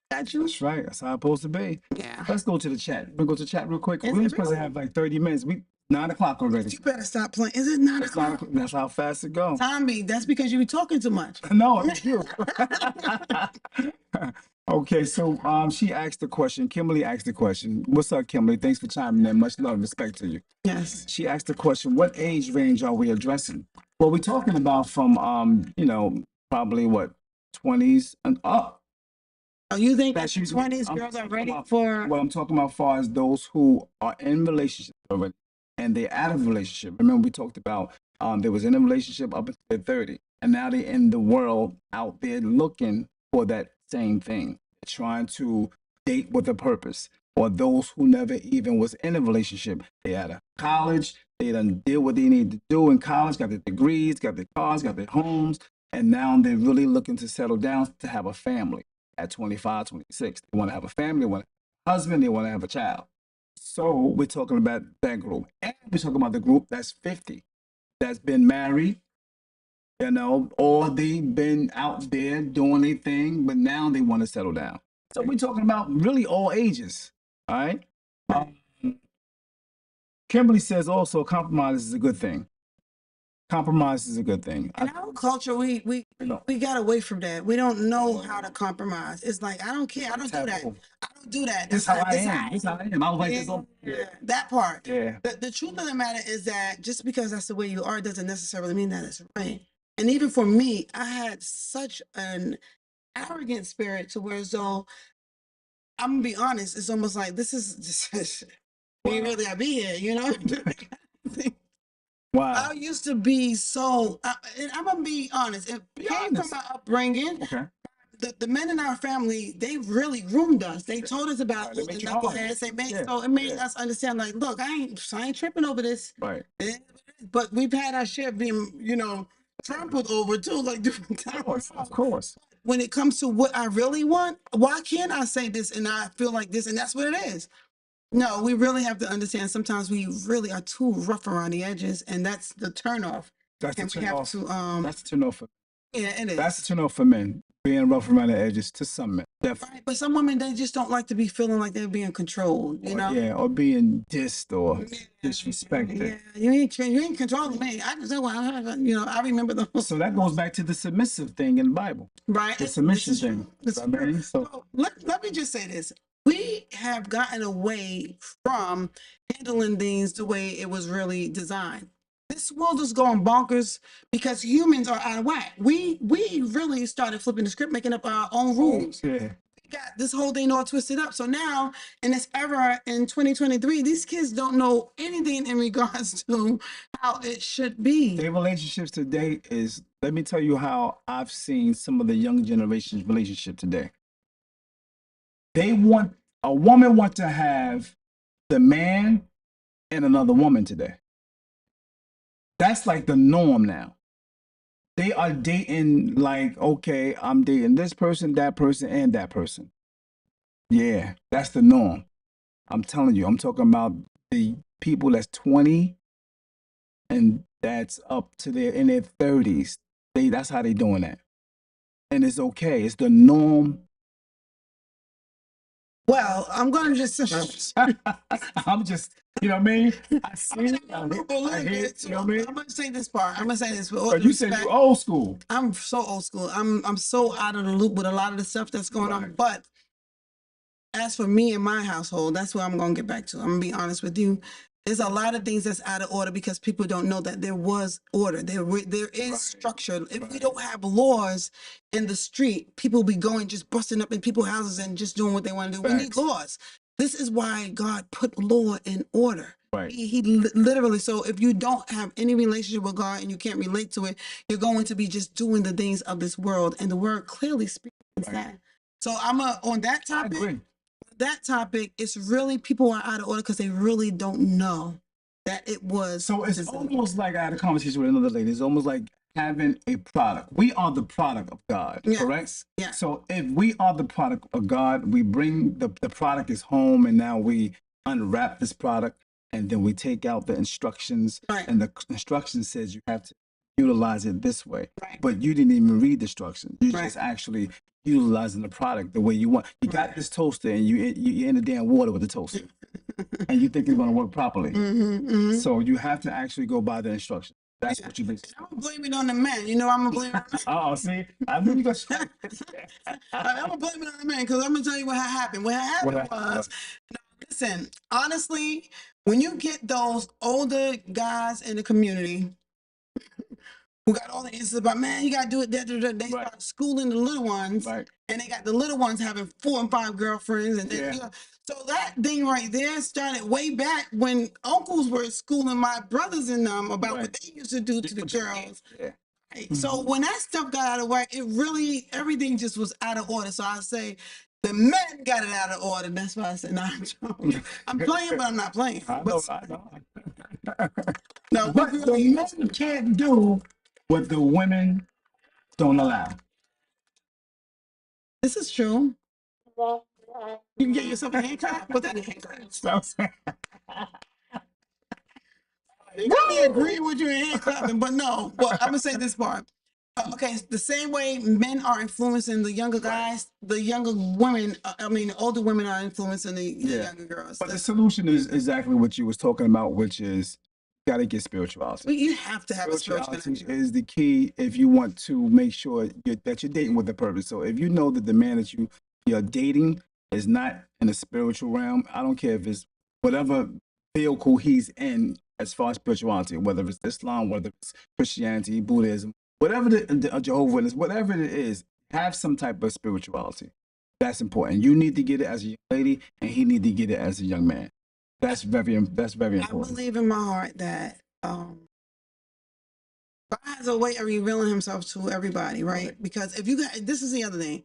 Got you. That's right. That's how it's supposed to be. Yeah. Let's go to the chat. We'll go to the chat real quick. We're supposed to have like 30 minutes. 9 o'clock already. You better stop playing. Is it 9 o'clock? That's how fast it goes. Tommy, that's because you be talking too much. No, it's you. Okay, so she asked the question. Kimberly asked the question. What's up, Kimberly? Thanks for chiming in. Much love and respect to you. Yes. She asked the question, what age range are we addressing? Well, we're talking about from probably what, 20s and up. Oh, you think that 20s girls are ready for? What I'm talking about far as those who are in relationships already and they're out of a relationship. Remember, we talked about they was in a relationship up until 30, and now they're in the world out there looking for that same thing, trying to date with a purpose. Or those who never even was in a relationship. They out of college, they done did what they need to do in college, got their degrees, got their cars, got their homes, and now they're really looking to settle down to have a family. At 25, 26, they want to have a family, they want a husband, they want to have a child. So we're talking about that group. And we're talking about the group that's 50, that's been married, or they've been out there doing their thing, but now they want to settle down. So we're talking about really all ages, all right? Kimberly says also compromise is a good thing. Compromise is a good thing. In our culture, we got away from that. We don't know how to compromise. It's like, I don't care. I don't do that. I don't do that. This is how I am. This is how I am. I was like this. That part. Yeah. The truth of the matter is that just because that's the way you are doesn't necessarily mean that it's right. And even for me, I had such an arrogant spirit to where, so I'm gonna be honest, it's almost like this is we really gotta be here, Wow. I used to be so, and I'm gonna be honest, it came from my upbringing. Okay. The men in our family, they really groomed us. They told us about the knuckleheads. So it made us understand, like, look, I ain't tripping over this. Right. But we've had our share being, trampled over too, like different times. Of course. When it comes to what I really want, why can't I say this and I feel like this, and that's what it is? No, we really have to understand sometimes we really are too rough around the edges, and that's the turnoff. That's the turnoff. That's the turnoff for Yeah, it is. That's the turnoff for men. being rough around the edges to some men. Definitely. Right, but some women, they just don't like to be feeling like they're being controlled, you know? Yeah, or being dissed or disrespected. Yeah, you ain't controlling me. I just know I remember those. So that goes back to the submissive thing in the Bible. Right. The submission thing. I mean, so let me just say this. We have gotten away from handling things the way it was really designed. This world is going bonkers because humans are out of whack. We really started flipping the script, making up our own rules. Yeah. We got this whole thing all twisted up. So now in this era in 2023, these kids don't know anything in regards to how it should be. Their relationships today is, let me tell you how I've seen some of the young generation's relationship today. A woman want to have the man and another woman today. That's like the norm now. They are dating like, okay, I'm dating this person, and that person. Yeah, that's the norm. I'm telling you, I'm talking about the people that's 20 and that's up to in their 30s. That's how they doing that. And it's okay. It's the norm. Well, I'm going to just. I'm just, you know what I mean? I see. I'm going to say this part. I'm going to say this. But you said you're old school. I'm so old school. I'm so out of the loop with a lot of the stuff that's going on. But as for me and my household, that's what I'm going to get back to. I'm going to be honest with you. There's a lot of things that's out of order because people don't know that there was order. There is structure. If we don't have laws in the street, people be going just busting up in people's houses and just doing what they want to do. We need laws. This is why God put law in order. Right. He literally, so if you don't have any relationship with God and you can't relate to it, you're going to be just doing the things of this world. And the word clearly speaks that. So I'm on that topic. I agree. That topic, it's really people are out of order because they really don't know that it was. So it's almost like I had a conversation with another lady. It's almost like having a product. We are the product of God, correct? Yeah. So if we are the product of God, we bring the product is home and now we unwrap this product and then we take out the instructions and the instruction says you have to utilize it this way. But you didn't even read the instructions. You just actually utilizing the product the way you want. You got this toaster and you in the damn water with the toaster and you think it's going to work properly. So you have to actually go by the instructions. That's what you basically. I'm gonna blame it on the men. You know, I'm gonna blame it on the men. Oh, see, I knew you got. I'm gonna blame it on the men because I'm gonna tell you what happened. What happened was, listen, honestly, when you get those older guys in the community who got all the answers about, man, you gotta do it. They start schooling the little ones, and they got the little ones having 4 and 5 girlfriends, and then, so that thing right there started way back when uncles were schooling my brothers and them about what they used to do to the girls. So when that stuff got out of whack, it really, everything just was out of order. So I say the men got it out of order. That's why I said, nah, I'm playing, but I'm not playing. I know. No, but the men can't do what the women don't allow. This is true. You can get yourself a hand clap. Put that in hand clap. You got me agreeing with you in hand clapping, but no. Well, I'm gonna say this part. Okay, the same way men are influencing the younger guys, the younger women. The older women are influencing the younger girls. But the solution is exactly what you was talking about, which is got to get spirituality. You have to have a spirituality. Is the key if you want to make sure that you're dating with a purpose. So if you know that the man that you're dating is not in a spiritual realm, I don't care if it's whatever vehicle he's in as far as spirituality, whether it's Islam, whether it's Christianity, Buddhism, whatever the Jehovah's Witness, whatever it is, have some type of spirituality. That's important. You need to get it as a young lady, and he need to get it as a young man. That's very important. I believe in my heart that God has a way of revealing himself to everybody, right? Because if you got, this is the other thing.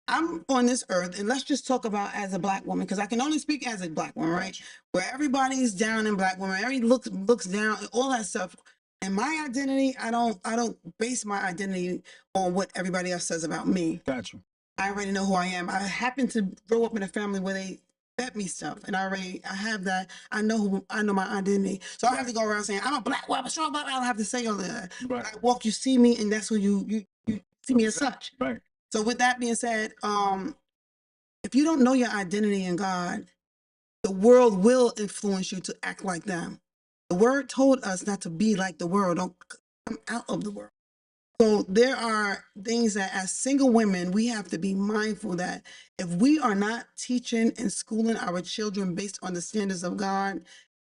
I'm on this earth, and let's just talk about as a Black woman, because I can only speak as a Black woman, right? Where everybody's down in Black women, looks down, all that stuff. And my identity, I don't base my identity on what everybody else says about me. Gotcha. I already know who I am. I happen to grow up in a family where they bet me stuff, and I have that. I know my identity, so I have to go around saying I'm a Black woman, strong Black. I don't have to say all that. I walk, you see me, and that's who you see me as such. Right. So with that being said, if you don't know your identity in God, the world will influence you to act like them. The word told us not to be like the world. Don't come out of the world. So there are things that as single women, we have to be mindful that if we are not teaching and schooling our children based on the standards of God,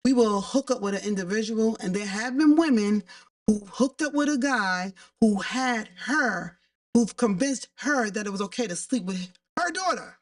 we will hook up with an individual. And there have been women who hooked up with a guy who had her, who've convinced her that it was okay to sleep with her daughter.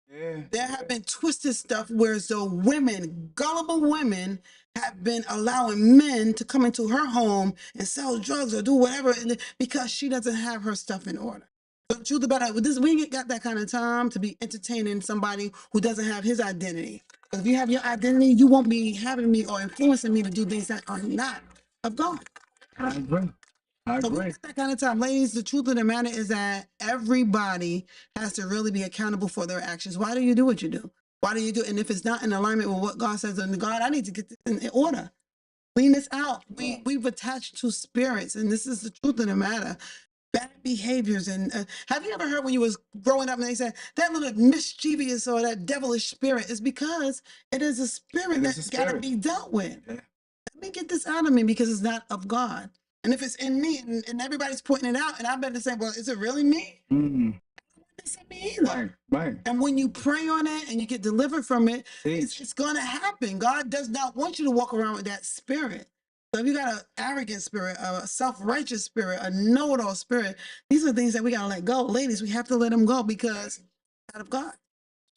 Yeah. There have been twisted stuff where so women, gullible women, have been allowing men to come into her home and sell drugs or do whatever because she doesn't have her stuff in order. So the truth about it, this, we ain't got that kind of time to be entertaining somebody who doesn't have his identity. Because if you have your identity, you won't be having me or influencing me to do things that are not of God. I agree. I So we agree. got that kind of time. Ladies, the truth of the matter is that everybody has to really be accountable for their actions. Why do you do what you do? Why do you do it? And if it's not in alignment with what God says, and God, I need to get this in order. Clean this out. We've attached to spirits, and this is the truth of the matter. Bad behaviors. And have you ever heard when you was growing up and they said that little mischievous or that devilish spirit is because it is a spirit that's got to be dealt with. Yeah. Let me get this out of me because it's not of God. And if it's in me and everybody's pointing it out, and I better say, well, is it really me? It's in me either. Right, right. And when you pray on it and you get delivered from it, it's going to happen. God does not want you to walk around with that spirit. So if you got an arrogant spirit, a self-righteous spirit, a know-it-all spirit, these are things that we got to let go. Ladies, we have to let them go because out of God.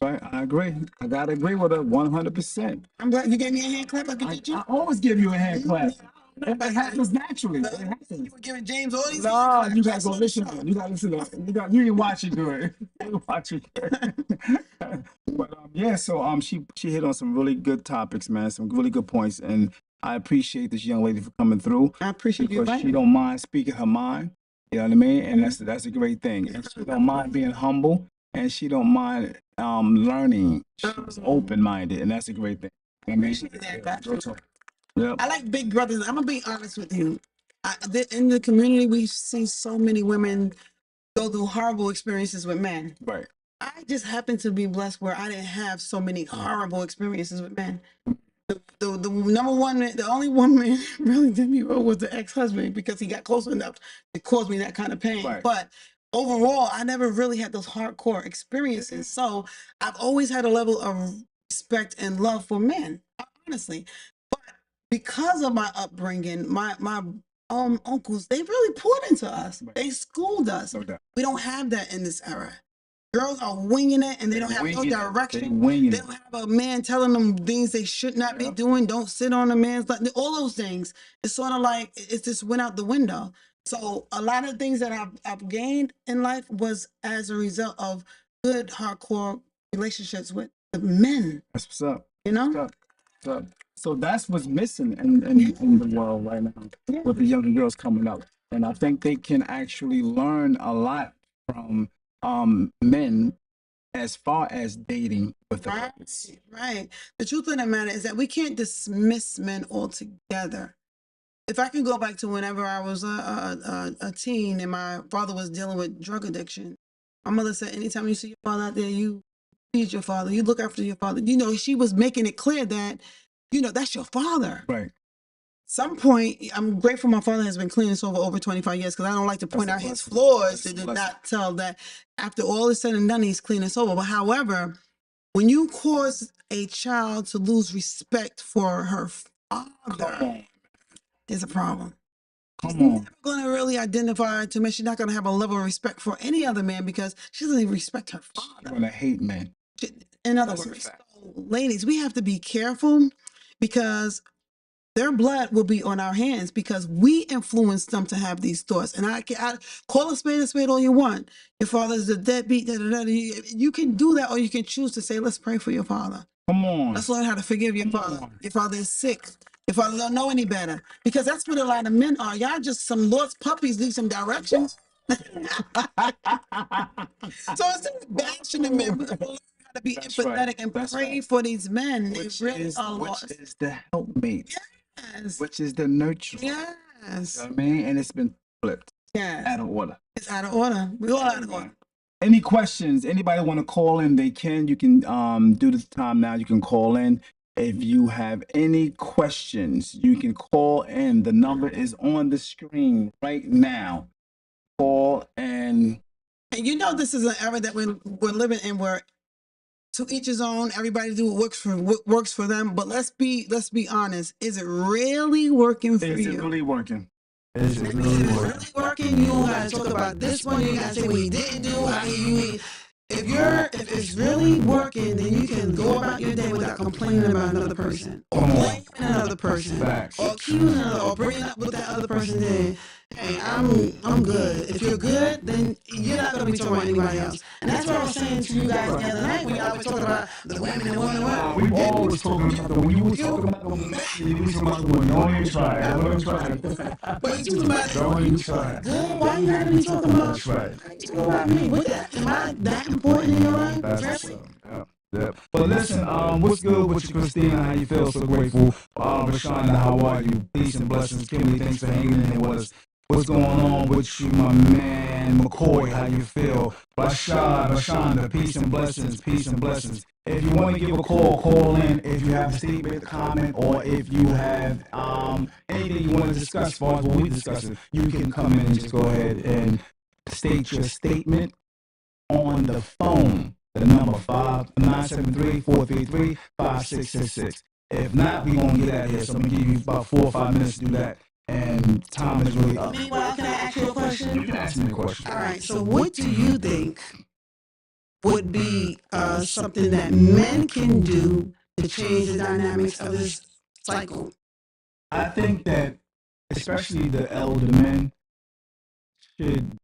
Right, I agree. I gotta agree with her 100%. I'm glad you gave me a hand clap. I always give you a hand clap. It happens naturally. It happens. You were giving James all these. No, you gotta go listen to it. You gotta listen to it. You didn't watch it good. You watch it good. But yeah, so she hit on some really good topics, man. Some really good points, and I appreciate this young lady for coming through. I appreciate you. Because she don't mind speaking her mind. You know what I mean? And that's a great thing. And she don't mind being humble, and she don't mind learning. She's open minded, and that's a great thing. I mean, yeah. I like big brothers. I'm gonna be honest with you. In the community, we've seen so many women go through horrible experiences with men. Right. I just happened to be blessed where I didn't have so many horrible experiences with men. The number one, the only one man really did me wrong was the ex-husband because he got close enough to cause me that kind of pain. Right. But overall, I never really had those hardcore experiences. So I've always had a level of respect and love for men, honestly. But because of my upbringing, my uncles, they really poured into us. Right. They schooled us. No doubt. We don't have that in this era. Girls are winging it and they don't have no direction. They don't have a man telling them things they should not be doing. Don't sit on a man's like all those things. It's sort of like it just went out the window. So a lot of things that I've gained in life was as a result of good hardcore relationships with the men. That's what's up. You know? So that's what's missing in the world right now with the younger girls coming up. And I think they can actually learn a lot from men as far as dating with the brothers. Right. The truth of the matter is that we can't dismiss men altogether. If I can go back to whenever I was a teen and my father was dealing with drug addiction, my mother said, anytime you see your father out there, you feed your father, you look after your father. You know, she was making it clear that, you know, that's your father. Right. Some point, I'm grateful my father has been clean this over 25 years because I don't like to point out his flaws to not tell that after all is said and done, he's clean and sober. But however, when you cause a child to lose respect for her father, there's a problem. She's never going to really identify to me. She's not going to have a level of respect for any other man because she doesn't even respect her father. She's going to hate men. In other words, so, ladies, we have to be careful because their blood will be on our hands because we influenced them to have these thoughts. And I call a spade all you want. Your father's a deadbeat. You can do that, or you can choose to say, let's pray for your father. Come on. Let's learn how to forgive your father. Your father is sick. Your father don't know any better. Because that's what a lot of men are. Y'all just some lost puppies, need some directions. So instead of bashing the men, we learn how to be empathetic and pray for these men. Which is the helpmate. Yes. Which is the nurturer. Yes. You know what I mean? And it's been flipped. Yes. Out of order. It's out of order. We all out of order. Any questions? Anybody want to call in? They can. You can do this time now. You can call in. If you have any questions, you can call in. The number is on the screen right now. Call and you know this is an era that we're living in where to each his own. Everybody do what works for them. But let's be honest. Is it really working for you? Is it really working? Is it really working? You don't gotta talk about this one. You gotta say what you didn't do. If it's really working, then you can go about your day without complaining about another person, or blaming another person, or accusing another, or bringing up what that other person did. Hey, I'm good. If you're good, then you're not gonna be talking about anybody else. And that's what I was saying to you guys the other night when y'all were talking about the women and women. We always talking about when you were talking about the men, you were talking about the women. Don't even try it. Don't even try it. But you talking about don't even try it. Good. Why you having me talking about? That's right. Talking about me? What that? Am I that important in your life? That's really? Yeah. But listen, what's good with you, Christina? How you feel? So grateful. Rashonda, how are you? Peace and blessings. Kimberly, thanks for hanging in there with us. What's going on with you, my man? McCoy, how you feel? Rashonda, peace and blessings, peace and blessings. If you want to give a call, call in. If you have a statement, comment, or if you have anything you want to discuss as far as what we discussing, you can come in and just go ahead and state your statement on the phone. The number 973-433-5666. If not, we're going to get out of here. So I'm going to give you about 4 or 5 minutes to do that. And time is really up. Meanwhile, can I ask you a question? You can ask me a question. All right. So what do you think would be something that men can do to change the dynamics of this cycle? I think that especially the elder men should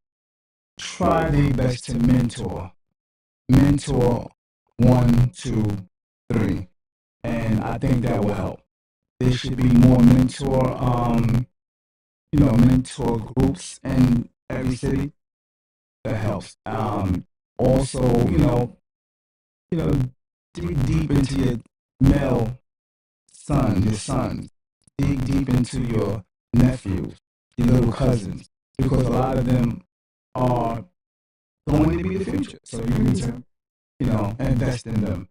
try their best to mentor 1, 2, 3, and I think that will help. There should be more mentor groups in every city. That helps. Also, dig deep into your male son, your sons. Dig deep into your nephews, your little cousins, because a lot of them are going to be the future. So you need to, invest in them,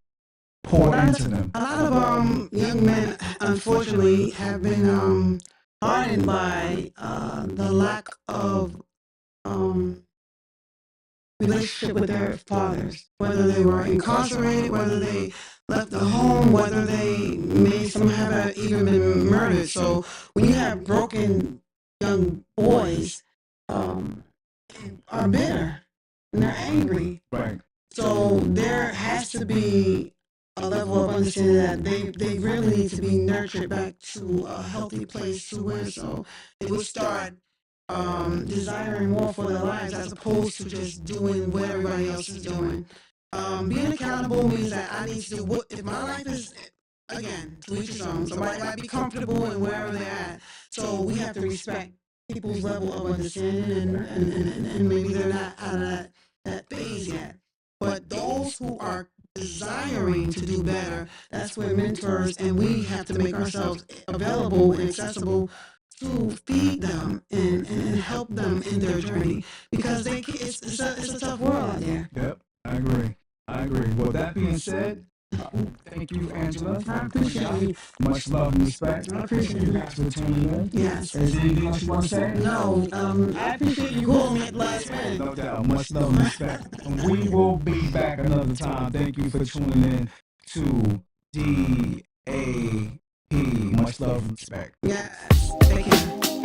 pour into them. A lot of young men, unfortunately, have been hardened by the lack of relationship with their fathers, whether they were incarcerated, whether they left the home, whether some have even been murdered. So when you have broken young boys, are bitter and they're angry. Right. So there has to be a level of understanding that they really need to be nurtured back to a healthy place to where so they would start desiring more for their lives as opposed to just doing what everybody else is doing. Being accountable means that I need to do what if my life is again to each his own. Somebody might be comfortable in wherever they're at. So we have to respect people's level of understanding and maybe they're not out of that phase yet. But those who are desiring to do better, that's where mentors and we have to make ourselves available and accessible to feed them and help them in their journey because it's a tough world out there. Yep, I agree. Well, that being said, thank you, Angela. I appreciate you. Much love and respect. I appreciate you guys for tuning in. Yes. Is there anything else you want to say? No. I appreciate you calling me at the last minute. No doubt. Much love and respect. And we will be back another time. Thank you for tuning in to D.A.P. Much love and respect. Yes. Take care.